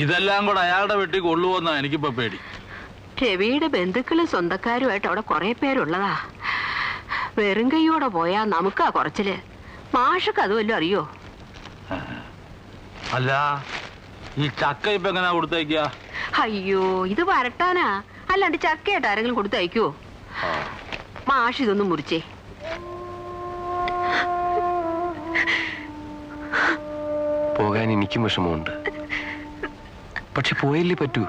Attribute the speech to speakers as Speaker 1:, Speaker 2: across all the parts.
Speaker 1: ഇതെല്ലാം കൂടെ അയാളുടെ വീട്ടിൽ കൊള്ളുവെന്നാ എനിക്കിപ്പോ പേടി.
Speaker 2: രവിയുടെ ബന്ധുക്കളും സ്വന്തക്കാരുമായിട്ട് അവിടെ കുറെ പേരുള്ളതാ. വെറും കൈയോടെ പോയാ നമുക്കാ കുറച്ചില്. മാഷക്ക് അതുമല്ലോ അറിയോ?
Speaker 1: അല്ല, ഈ ചക്ക ഇപ്പൊ എങ്ങനാ കൊടുത്തയക്ക?
Speaker 2: അയ്യോ, ഇത് വരട്ടാനാ, അല്ലാണ്ട് ചക്കയായിട്ട് ആരെങ്കിലും കൊടുത്തയക്കുവോ? മാഷ് ഇതൊന്നും മുറിച്ചേ.
Speaker 3: പോകാൻ എനിക്കും വിഷമമുണ്ട്. പക്ഷെ പോയല്ലേ പറ്റൂ.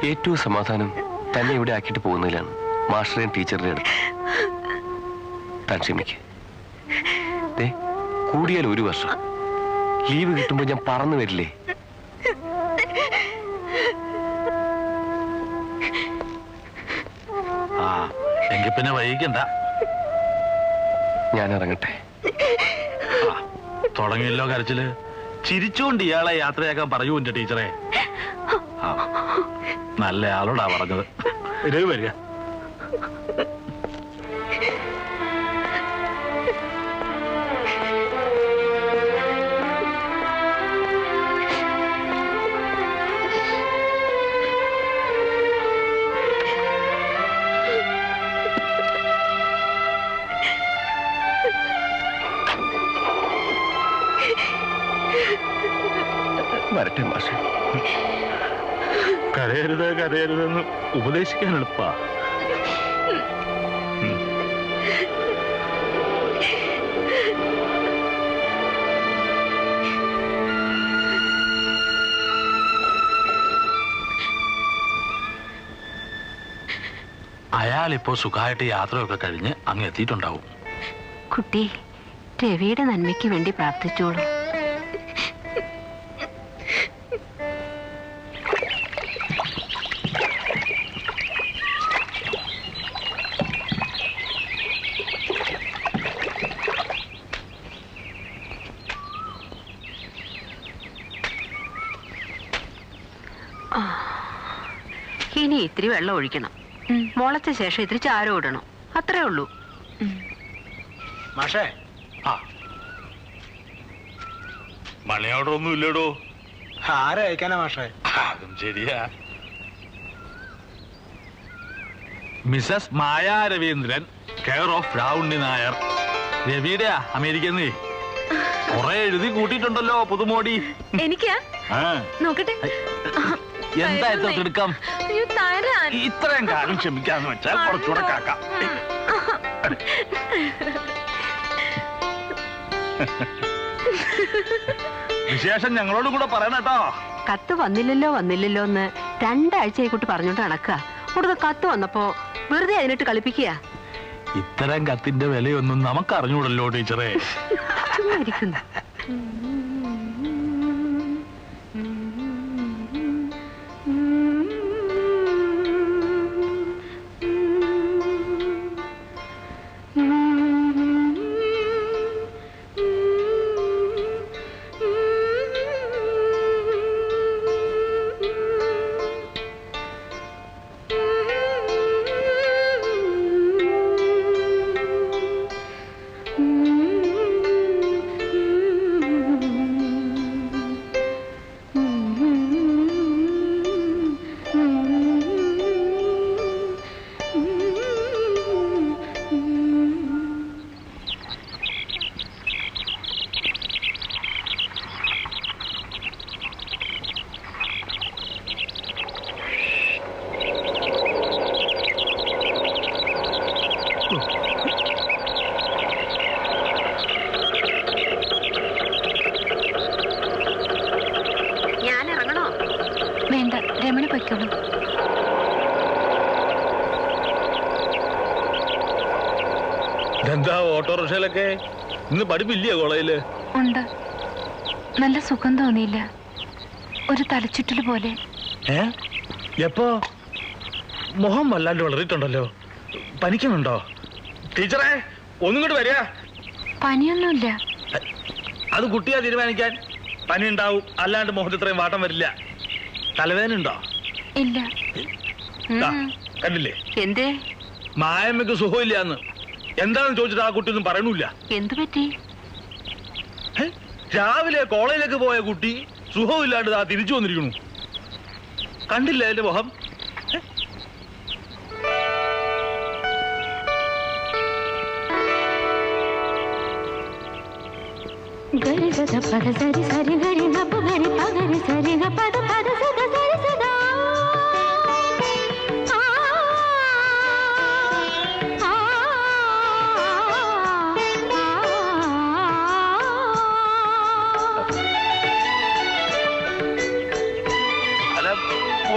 Speaker 3: ഏറ്റവും സമാധാനം തന്നെ ഇവിടെ ആക്കിയിട്ട് പോകുന്നതിലാണ്. മാസ്റ്ററേയും ടീച്ചറുടെ അടുത്ത് താൻ ക്ഷമിക്ക്. കൂടിയാൽ 1 വർഷം ലീവ് കിട്ടുമ്പോ ഞാൻ പറന്നു വരില്ലേ?
Speaker 1: എങ്കിൽ പിന്നെ വൈകിക്കണ്ട,
Speaker 3: ഞാൻ ഇറങ്ങട്ടെ.
Speaker 1: തുടങ്ങിയല്ലോ കരച്ചില്. ചിരിച്ചുകൊണ്ട് ഇയാളെ യാത്രയാക്കാൻ പറയൂ എന്റെ ടീച്ചറെ. നല്ല ആളോടാ പറഞ്ഞത്. രവി വരിക.
Speaker 3: വരട്ടെ മാഷ.
Speaker 1: കരയരുത് കരയരുതെന്ന് ഉപദേശിക്കാൻ എളുപ്പാ. അയാളിപ്പോ സുഖമായിട്ട് യാത്രയൊക്കെ കഴിഞ്ഞ് അങ്ങ് എത്തിയിട്ടുണ്ടാവും.
Speaker 2: കുട്ടി, രവിയുടെ നന്മയ്ക്ക് വേണ്ടി പ്രാർത്ഥിച്ചോളൂ. ഇനി ഇത്തിരി വെള്ളം ഒഴിക്കണം. മുളച്ച ശേഷം ഇത്തിരി ചാരം ഇടണം. അത്രേ ഉള്ളൂ.
Speaker 1: മാഷേ, മണി ഓർഡർ ഒന്നും ഇല്ലടോ.
Speaker 4: ആരയക്കാനാ മാഷേ?
Speaker 1: അതും ശരിയാ. Mrs Maya Raveendran, care of Ravunni Nair. രവിയുടെ അമേരിക്കന്ന് കുറെ എഴുതി കൂട്ടിയിട്ടുണ്ടല്ലോ പുതുമോടി.
Speaker 5: എനിക്കാ? നോക്കട്ടെ.
Speaker 1: എന്താ എടുക്കാം? ഇത്രയും കാലം ക്ഷമിക്കാന്ന് വെച്ചാൽ കുറച്ചുകൂടെ കാക്കാം. വിശേഷം ഞങ്ങളോടും കൂടെ പറയണട്ടോ.
Speaker 2: കത്ത് വന്നില്ലല്ലോ വന്നില്ലല്ലോ എന്ന് 2 ആഴ്ചയായിക്കൂട്ടി പറഞ്ഞോണ്ട് നടക്കുക. കൂടുതൽ കത്ത് വന്നപ്പോ വെറുതെ അതിനിട്ട് കളിപ്പിക്കുക.
Speaker 1: ഇത്തരം കത്തിന്റെ വിലയൊന്നും നമുക്ക് അറിഞ്ഞൂടല്ലോ ടീച്ചറെ.
Speaker 2: ഇരിക്കുന്നു.
Speaker 1: എന്താ ഓട്ടോറിക്ഷയിലൊക്കെ ഇന്ന് പഠിപ്പില്ലേ കോളേജില്?
Speaker 5: ഉണ്ട്. നല്ല സുഖം തോന്നിയില്ല. ഒരു തലച്ചുറ്റല് പോലെ.
Speaker 1: എപ്പോ? മുഖം വല്ലാണ്ട് വളറിയിട്ടുണ്ടല്ലോ. പനിക്കുന്നുണ്ടോ? ടീച്ചറെ ഒന്നിങ്ങോട്ട് വരിക.
Speaker 5: പനിയൊന്നുമില്ല.
Speaker 1: അത് കുട്ടിയാ തീരുമാനിക്കാൻ. പനി ഉണ്ടാവും, അല്ലാണ്ട് മുഖത്ത് ഇത്രയും വാട്ടം വരില്ല. തലവേദന ഉണ്ടോ?
Speaker 5: ഇല്ല.
Speaker 1: കണ്ടില്ലേ?
Speaker 2: എന്തേ?
Speaker 1: മായമ്മക്ക് സുഖമില്ലാന്ന്. എന്താണെന്ന് ചോദിച്ചിട്ട് ആ കുട്ടി ഒന്നും പറയണില്ല.
Speaker 2: എന്തു പറ്റി?
Speaker 1: രാവിലെ കോളേജിലേക്ക് പോയ കുട്ടി സുഖമില്ലാണ്ട് ആ തിരിച്ചു വന്നിരിക്കണു. കണ്ടില്ല എന്റെ മുഖം?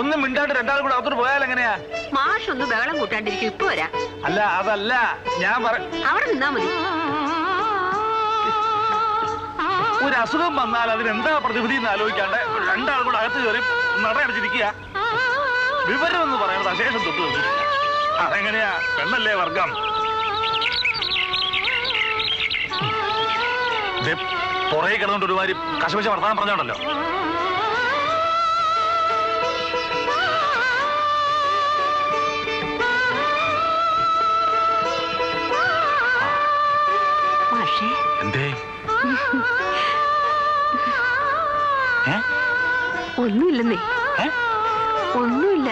Speaker 1: ഒന്നും മിണ്ടാണ്ട് രണ്ടാളും കൂടെ അകത്തോട്ട് പോയാൽ എങ്ങനെയാ?
Speaker 2: മാഷൊന്ന് ബഹളം കൂട്ടാണ്ടിരിക്കും, ഇപ്പൊ വരാം.
Speaker 1: അല്ല അതല്ല ഞാൻ
Speaker 2: അവിടെ നിന്നാ മതി.
Speaker 1: ഒരു അസുഖം വന്നാൽ അതിനെന്താ പ്രതിവിധി എന്ന് ആലോചിക്കാണ്ട് രണ്ടാളും കൂടെ അകത്ത് കയറി നടയടച്ചിരിക്കുക. വിവരം എന്ന് പറയുന്നത് അശേഷം തൊട്ട് വെച്ചിട്ടില്ല. അതെങ്ങനെയാ? പെണ്ണല്ലേ വർഗം. പുറകെ കിടന്നുകൊണ്ട് ഒരുമാതിരി കശപിശ വർത്താനം പറഞ്ഞോണ്ടല്ലോ. എന്തേ?
Speaker 2: ഒന്നുമില്ലെന്നേ. ഒന്നുമില്ല.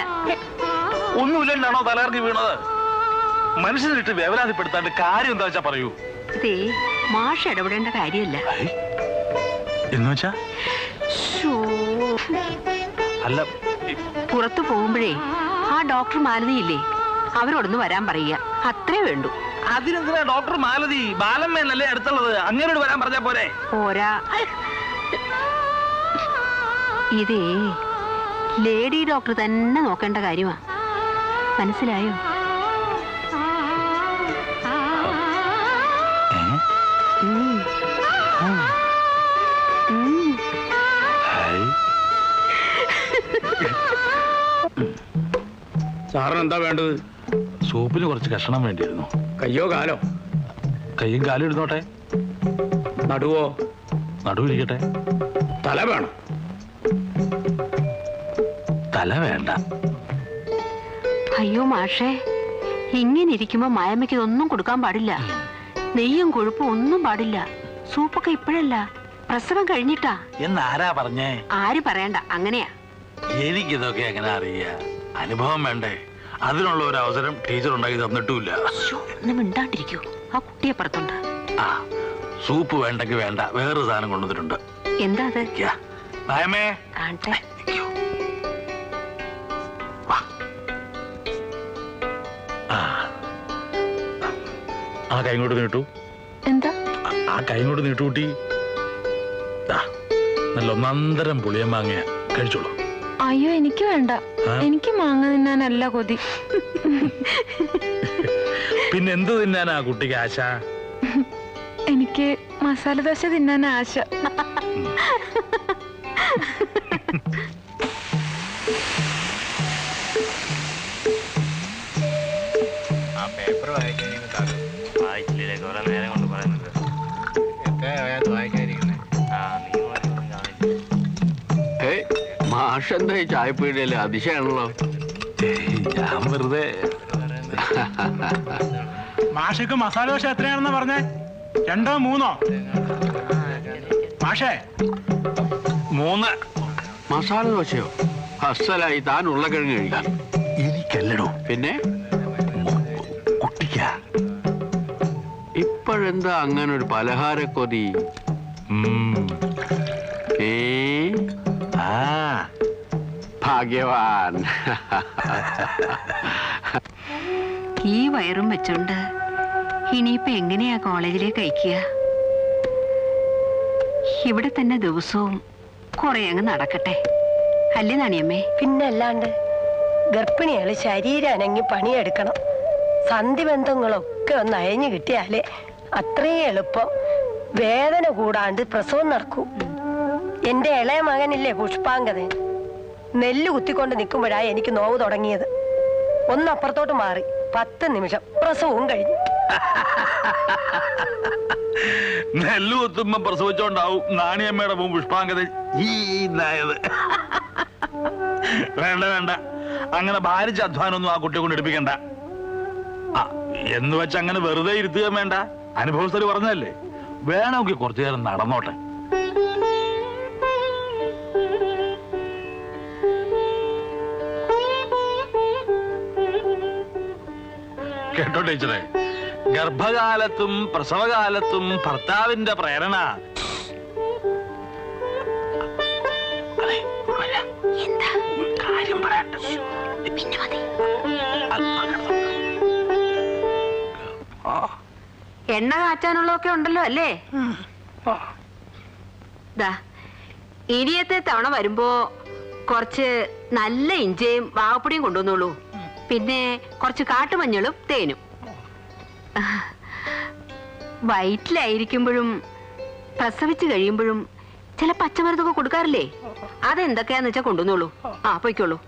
Speaker 1: ഒന്നുമില്ലെന്നാണോ തലകറങ്ങി വീണത്? മനുഷ്യനിട്ട് വേവലാതിപ്പെടുത്താണ്ട് കാര്യം എന്താ വെച്ചാ പറയൂ.
Speaker 2: ഇതേ മാഷ് ഇടപെടേണ്ട കാര്യമല്ല.
Speaker 1: എന്നുവെച്ചാ? അല്ല,
Speaker 2: പുറത്തു പോകുമ്പോഴേ ആ ഡോക്ടർ മാലതിയില്ലേ, അവരോടൊന്ന് വരാൻ പറയുക, അത്രേ വേണ്ടു.
Speaker 1: അതിനെന്തിനാ ഡോക്ടർ മാലതി? ബാലമ്മേനല്ലേ അടുത്തുള്ളത്, അങ്ങനോട് വരാൻ പറഞ്ഞാ പോരെ?
Speaker 2: പോരാ. ഇതേ ലേഡി ഡോക്ടർ തന്നെ നോക്കേണ്ട കാര്യമാ, മനസ്സിലായോ?
Speaker 4: സാറിന് എന്താ വേണ്ടത്?
Speaker 1: സൂപ്പിന് കുറച്ച് കഷണം വേണ്ടിയിരുന്നു.
Speaker 4: കയ്യോ കാലോ?
Speaker 1: കയ്യും കാലും ഇരുന്നോട്ടെ.
Speaker 4: നടുവോ?
Speaker 1: നടുവിരിക്കട്ടെ.
Speaker 4: തല വേണം?
Speaker 1: തല വേണ്ട.
Speaker 2: അയ്യോ മാഷേ, ഇങ്ങനെ ഇരിക്കുമ്പോ മായമ്മയ്ക്ക് ഇതൊന്നും കൊടുക്കാൻ പാടില്ല. നെയ്യും കൊഴുപ്പും ഒന്നും പാടില്ല. സൂപ്പൊക്കെ ഇപ്പോഴല്ല, പ്രസവം കഴിഞ്ഞിട്ടാ.
Speaker 1: എന്നാരാ പറഞ്ഞേ?
Speaker 2: ആര് പറയണ്ട, അങ്ങനെയാ.
Speaker 1: എനിക്കിതൊക്കെ എങ്ങനെ അറിയാ? അനുഭവം വേണ്ടേ? അതിനുള്ള ഒരു അവസരം ടീച്ചർ ഉണ്ടാക്കി തന്നിട്ടുമില്ല.
Speaker 2: മിണ്ടാണ്ടിരിക്കൂ, ആ കുട്ടിയെ പുറത്തുണ്ട്.
Speaker 1: ആ സൂപ്പ് വേണ്ടെങ്കിൽ വേണ്ട, വേറൊരു സാധനം കൊണ്ടുവന്നിട്ടുണ്ട്.
Speaker 2: എന്താ അത്?
Speaker 1: മായമേ
Speaker 2: കാണട്ടെ.
Speaker 1: ആ കൈ ഇങ്ങോട്ട് നീട്ടു.
Speaker 5: എന്താ?
Speaker 1: ആ കൈ ഇങ്ങോട്ട് നീട്ടുകൂട്ടി. നല്ല ഒന്നന്തരം പുളിയം മാങ്ങ കഴിച്ചോളൂ.
Speaker 5: അയ്യോ എനിക്ക് വേണ്ട, എനിക്ക് മാങ്ങ തിന്നാനല്ല കൊതി.
Speaker 1: പിന്നെ എന്ത് തിന്നാനാ കുട്ടിക്ക് ആശ?
Speaker 5: എനിക്ക് മസാല ദോശ തിന്നാനാ ആശ.
Speaker 4: പേപ്പർ വായിച്ചില്ലേ? കുറെ നേരം കൊണ്ട് പറയുന്നുണ്ട്. വായിക്കാതിരിക്കുന്നേ.
Speaker 3: മാഷെന്താ ഈ ചായപ്പീടിയല്ലേ? അതിശയാണല്ലോ.
Speaker 1: ഞാൻ വെറുതെ.
Speaker 4: മാഷക്ക് മസാല ദോശ എത്രയാണെന്നാ പറഞ്ഞേ? 2 3? മാഷേ
Speaker 1: 3.
Speaker 3: മസാല ദോശയോ? അസലായി. താൻ ഉരുളക്കിഴങ്ങ് കഴിക്കാം.
Speaker 1: എനിക്കല്ലടോ,
Speaker 3: പിന്നെ
Speaker 1: കുട്ടിക്കാ.
Speaker 3: ഇപ്പോഴെന്താ അങ്ങനെ ഒരു പലഹാരക്കൊതി? ഭാഗ്യവാൻ.
Speaker 2: ഈ വയറും വെച്ചോണ്ട് ഇനിയിപ്പോ എങ്ങനെയാ കോളേജിലേക്ക് അയക്കുക? ഇവിടെ തന്നെ ദിവസവും കുറെ അങ്ങ് നടക്കട്ടെ, അല്ലേ നാണിയമ്മേ?
Speaker 6: പിന്നല്ലാണ്ട് ഗർഭിണികള് ശരീരം അനങ്ങി പണിയെടുക്കണം. സന്ധിബന്ധങ്ങളൊക്കെ ഒന്ന് അയഞ്ഞു കിട്ടിയാലേ അത്രയും എളുപ്പം വേദന കൂടാണ്ട് പ്രസവം നടക്കൂ. എന്റെ ഇളയ മകനില്ലേ പുഷ്പാങ്കതൻ, നെല്ല് കുത്തിക്കൊണ്ട് നിൽക്കുമ്പോഴാ എനിക്ക് നോവ് തുടങ്ങിയത്. ഒന്നപ്പുറത്തോട്ട് മാറി 10 നിമിഷം പ്രസവവും കഴിഞ്ഞു.
Speaker 1: നെല്ല് കുത്തുമ്പോ പ്രസവിച്ചോണ്ടാവും നാണിയമ്മയുടെ മുമ്പ് പുഷ്പാങ്കത ഈനായത്. വേണ്ട വേണ്ട, അങ്ങനെ ഭാരിച്ച അധ്വാനമൊന്നും ആ കുട്ടിയെ കൊണ്ട് എടുപ്പിക്കണ്ട. എന്ന് വെച്ച് അങ്ങനെ വെറുതെ ഇരുത്തുക വേണ്ട. അനുഭവസ്ഥര് പറഞ്ഞതല്ലേ, വേണമെങ്കിൽ കുറച്ചു നേരം നടന്നോട്ടെ. കേട്ടോ ടീച്ചറെ, ഗർഭകാലത്തും പ്രസവകാലത്തും ഭർത്താവിന്റെ പ്രേരണ. കാര്യം പറയട്ടെ.
Speaker 2: എണ്ണ കാച്ചാനുള്ളതൊക്കെ ഉണ്ടല്ലോ അല്ലേ? ദാ ഇനിയത്തെ തവണ വരുമ്പോ കുറച്ച് നല്ല ഇഞ്ചയും വാവപ്പൊടിയും കൊണ്ടുവന്നോളൂ. പിന്നെ കുറച്ച് കാട്ടുമഞ്ഞളും തേനും. വയറ്റിലായിരിക്കുമ്പോഴും പ്രസവിച്ചു കഴിയുമ്പോഴും ചില പച്ചമരുന്നൊക്കെ കൊടുക്കാറില്ലേ? അതെന്തൊക്കെയാന്ന് വെച്ചാ കൊണ്ടുവന്നോളൂ. ആ പോയിക്കോളൂ.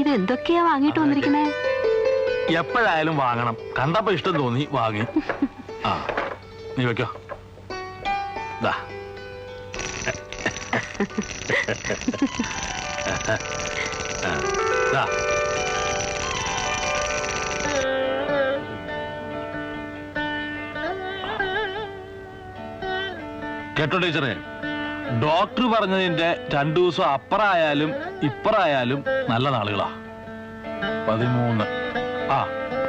Speaker 2: ഇതെന്തൊക്കെയാ വാങ്ങിട്ട് വന്നിരിക്കണേ?
Speaker 1: എപ്പോഴായാലും വാങ്ങണം. കണ്ടപ്പോ ഇഷ്ടം തോന്നി വാങ്ങി. ആ നീ വെക്കോ. ദാ ദാ കേട്ടോ ടീച്ചറെ, ഡോക്ടർ പറഞ്ഞതിന്റെ 2 ദിവസം അപ്പറായാലും ഇപ്പറായാലും നല്ല നാളുകളാ. 13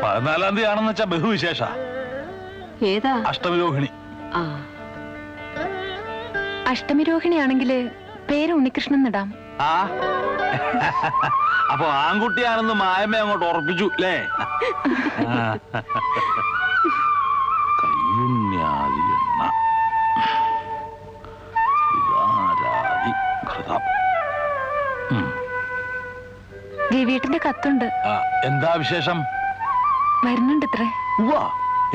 Speaker 1: 14-ാം തീയതി ആണെന്ന് വെച്ചാ ബഹുവിശേഷ.
Speaker 2: ഏതാ?
Speaker 1: അഷ്ടമിരോഹിണി.
Speaker 5: അഷ്ടമിരോഹിണിയാണെങ്കില് പേര് ഉണ്ണികൃഷ്ണൻ ഇടാം.
Speaker 1: അപ്പൊ ആൺകുട്ടിയാണെന്ന് മായമ്മ അങ്ങോട്ട് ഉറപ്പിച്ചു അല്ലേ? കയ്യുണ്യാദി എണ്ണ ഇതാരാദി ഘൃതം.
Speaker 5: രവിയേട്ടന്റെ കത്തുണ്ട്.
Speaker 1: എന്താ വിശേഷം?
Speaker 5: വരുന്നുണ്ട് ഇത്രേ.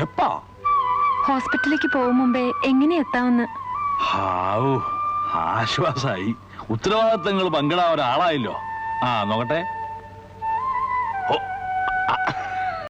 Speaker 1: എപ്പാ?
Speaker 5: ഹോസ്പിറ്റലിലേക്ക് പോകും മുമ്പേ എങ്ങനെ എത്താമെന്ന്.
Speaker 1: ഹാവൂ, ആശ്വാസായി. ഉത്തരവാദിത്തങ്ങൾ പങ്കിടാൻ ഒരാളായല്ലോ. നോക്കട്ടെ.